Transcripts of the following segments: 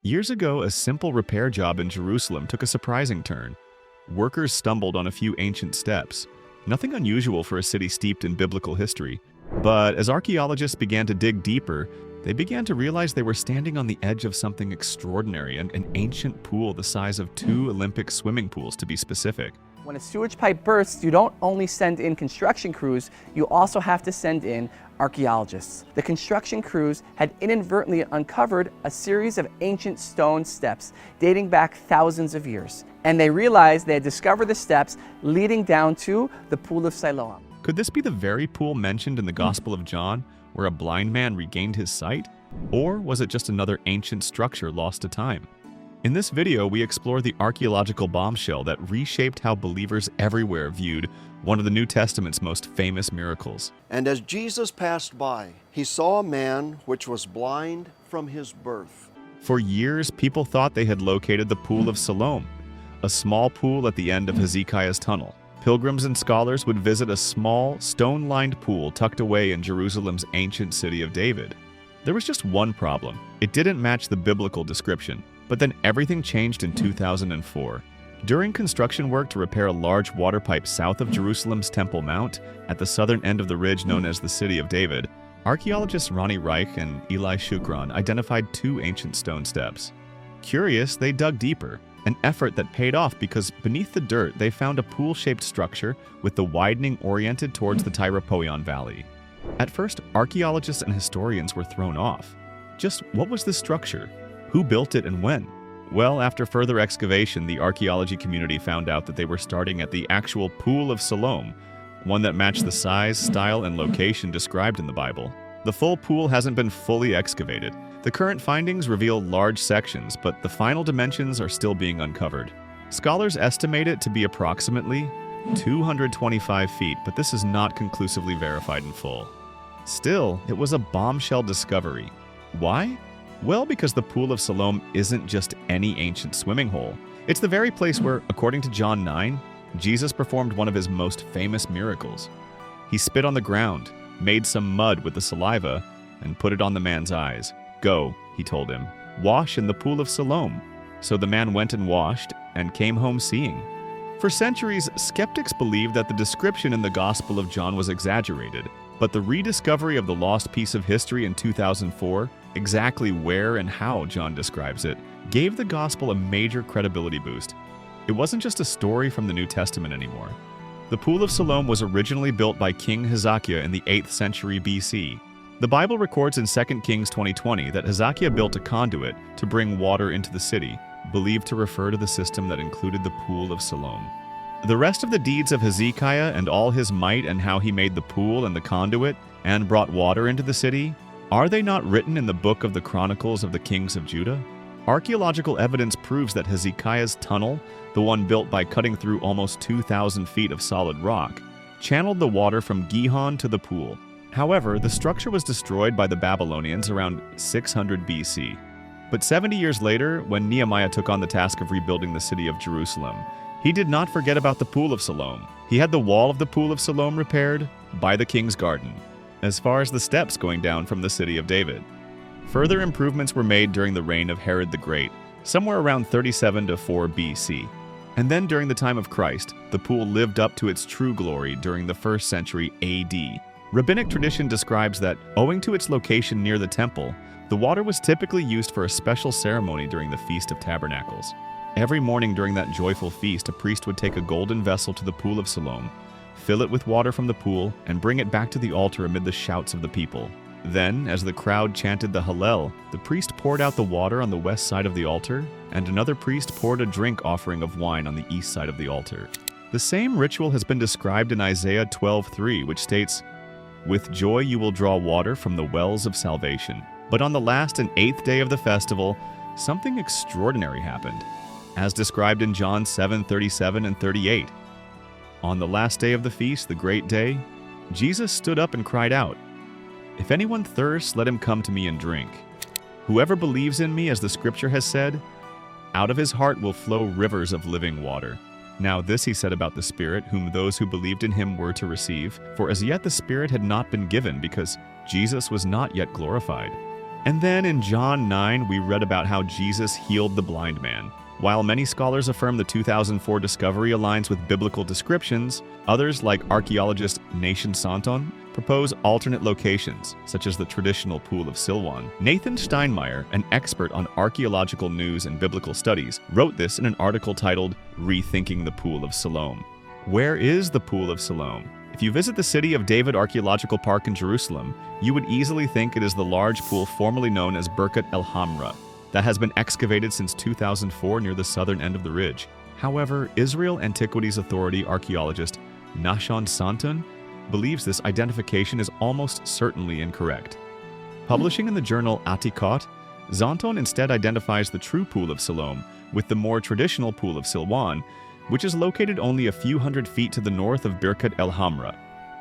Years ago, a simple repair job in Jerusalem took a surprising turn. Workers stumbled on a few ancient steps. Nothing unusual for a city steeped in biblical history. But as archaeologists began to dig deeper, they began to realize they were standing on the edge of something extraordinary, an ancient pool the size of 2 Olympic swimming pools, to be specific. When a sewage pipe bursts, you don't only send in construction crews, you also have to send in archaeologists. The construction crews had inadvertently uncovered a series of ancient stone steps dating back thousands of years. And they realized they had discovered the steps leading down to the Pool of Siloam. Could this be the very pool mentioned in the Gospel of John, where a blind man regained his sight? Or was it just another ancient structure lost to time? In this video, we explore the archaeological bombshell that reshaped how believers everywhere viewed one of the New Testament's most famous miracles. And as Jesus passed by, he saw a man which was blind from his birth. For years, people thought they had located the Pool of Siloam, a small pool at the end of Hezekiah's tunnel. Pilgrims and scholars would visit a small, stone-lined pool tucked away in Jerusalem's ancient city of David. There was just one problem. It didn't match the biblical description. But then everything changed in 2004. During construction work to repair a large water pipe south of Jerusalem's Temple Mount, at the southern end of the ridge known as the City of David, archaeologists Ronnie Reich and Eli Shukran identified 2 ancient stone steps. Curious, they dug deeper, an effort that paid off because beneath the dirt they found a pool-shaped structure with the widening oriented towards the Tyropoion Valley. At first, archaeologists and historians were thrown off. Just what was this structure? Who built it and when? Well, after further excavation, the archaeology community found out that they were starting at the actual Pool of Siloam, one that matched the size, style, and location described in the Bible. The full pool hasn't been fully excavated. The current findings reveal large sections, but the final dimensions are still being uncovered. Scholars estimate it to be approximately 225 feet, but this is not conclusively verified in full. Still, it was a bombshell discovery. Why? Well, because the Pool of Siloam isn't just any ancient swimming hole. It's the very place where, according to John 9, Jesus performed one of his most famous miracles. He spit on the ground, made some mud with the saliva, and put it on the man's eyes. "Go," he told him, "wash in the Pool of Siloam." So the man went and washed and came home seeing. For centuries, skeptics believed that the description in the Gospel of John was exaggerated, but the rediscovery of the lost piece of history in 2004, exactly where and how John describes it, gave the Gospel a major credibility boost. It wasn't just a story from the New Testament anymore. The Pool of Siloam was originally built by King Hezekiah in the 8th century BC. The Bible records in 2 Kings 20:20 that Hezekiah built a conduit to bring water into the city, believed to refer to the system that included the Pool of Siloam. The rest of the deeds of Hezekiah and all his might and how he made the pool and the conduit and brought water into the city, are they not written in the book of the Chronicles of the Kings of Judah? Archaeological evidence proves that Hezekiah's tunnel, the one built by cutting through almost 2,000 feet of solid rock, channeled the water from Gihon to the pool. However, the structure was destroyed by the Babylonians around 600 BC. But 70 years later, when Nehemiah took on the task of rebuilding the city of Jerusalem, he did not forget about the Pool of Siloam. He had the wall of the Pool of Siloam repaired by the king's garden, as far as the steps going down from the city of David. Further improvements were made during the reign of Herod the Great, somewhere around 37 to 4 BC. And then during the time of Christ, the pool lived up to its true glory during the 1st century AD. Rabbinic tradition describes that, owing to its location near the temple, the water was typically used for a special ceremony during the Feast of Tabernacles. Every morning during that joyful feast, a priest would take a golden vessel to the Pool of Siloam, fill it with water from the pool, and bring it back to the altar amid the shouts of the people. Then, as the crowd chanted the Hallel, the priest poured out the water on the west side of the altar, and another priest poured a drink offering of wine on the east side of the altar. The same ritual has been described in Isaiah 12:3, which states, "With joy you will draw water from the wells of salvation." But on the last and 8th day of the festival, something extraordinary happened, as described in John 7:37 and 38. On the last day of the feast, the great day, Jesus stood up and cried out, "If anyone thirsts, let him come to me and drink. Whoever believes in me, as the scripture has said, out of his heart will flow rivers of living water." Now this he said about the Spirit, whom those who believed in him were to receive, for as yet the Spirit had not been given because Jesus was not yet glorified. And then in John 9, we read about how Jesus healed the blind man. While many scholars affirm the 2004 discovery aligns with biblical descriptions, others, like archaeologist Nathan Santon, propose alternate locations, such as the traditional Pool of Siloam. Nathan Steinmeier, an expert on archaeological news and biblical studies, wrote this in an article titled Rethinking the Pool of Siloam. Where is the Pool of Siloam? If you visit the City of David Archaeological Park in Jerusalem, you would easily think it is the large pool formerly known as Birkat El Hamra, that has been excavated since 2004 near the southern end of the ridge. However, Israel Antiquities Authority archaeologist Nahshon Santon believes this identification is almost certainly incorrect. Publishing in the journal Atikot, Santon instead identifies the true Pool of Siloam with the more traditional Pool of Siloam, which is located only a few hundred feet to the north of Birkat El Hamra.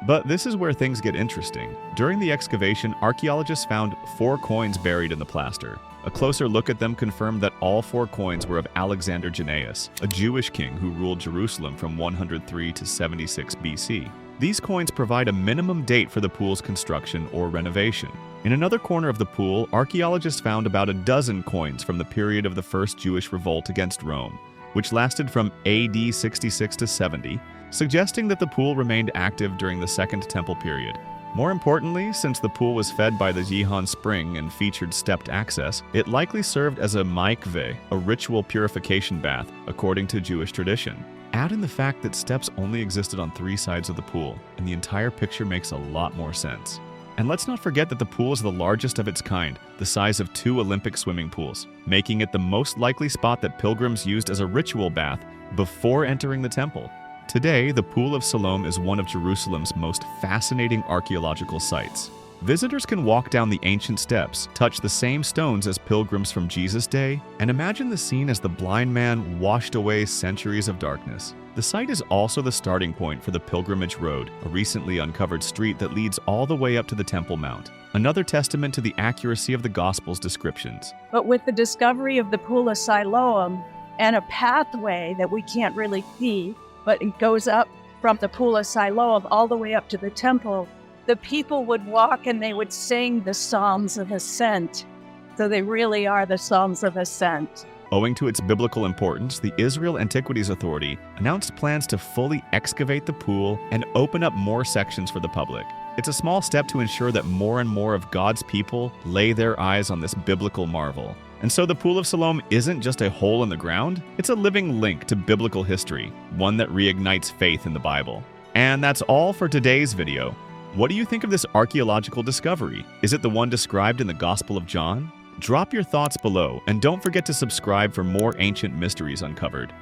But this is where things get interesting. During the excavation, archaeologists found 4 coins buried in the plaster. A closer look at them confirmed that all 4 coins were of Alexander Jannaeus, a Jewish king who ruled Jerusalem from 103 to 76 BC. These coins provide a minimum date for the pool's construction or renovation. In another corner of the pool, archaeologists found about a dozen coins from the period of the First Jewish Revolt against Rome, which lasted from AD 66 to 70, suggesting that the pool remained active during the Second Temple period. More importantly, since the pool was fed by the Gihon spring and featured stepped access, it likely served as a mikveh, a ritual purification bath, according to Jewish tradition. Add in the fact that steps only existed on 3 sides of the pool, and the entire picture makes a lot more sense. And let's not forget that the pool is the largest of its kind, the size of 2 Olympic swimming pools, making it the most likely spot that pilgrims used as a ritual bath before entering the temple. Today, the Pool of Siloam is one of Jerusalem's most fascinating archaeological sites. Visitors can walk down the ancient steps, touch the same stones as pilgrims from Jesus' day, and imagine the scene as the blind man washed away centuries of darkness. The site is also the starting point for the Pilgrimage Road, a recently uncovered street that leads all the way up to the Temple Mount, another testament to the accuracy of the Gospel's descriptions. But with the discovery of the Pool of Siloam and a pathway that we can't really see, but it goes up from the Pool of Siloam all the way up to the temple, the people would walk and they would sing the Psalms of Ascent. So they really are the Psalms of Ascent. Owing to its biblical importance, the Israel Antiquities Authority announced plans to fully excavate the pool and open up more sections for the public. It's a small step to ensure that more and more of God's people lay their eyes on this biblical marvel. And so the Pool of Siloam isn't just a hole in the ground, it's a living link to biblical history, one that reignites faith in the Bible. And that's all for today's video. What do you think of this archaeological discovery? Is it the one described in the Gospel of John? Drop your thoughts below, and don't forget to subscribe for more ancient mysteries uncovered.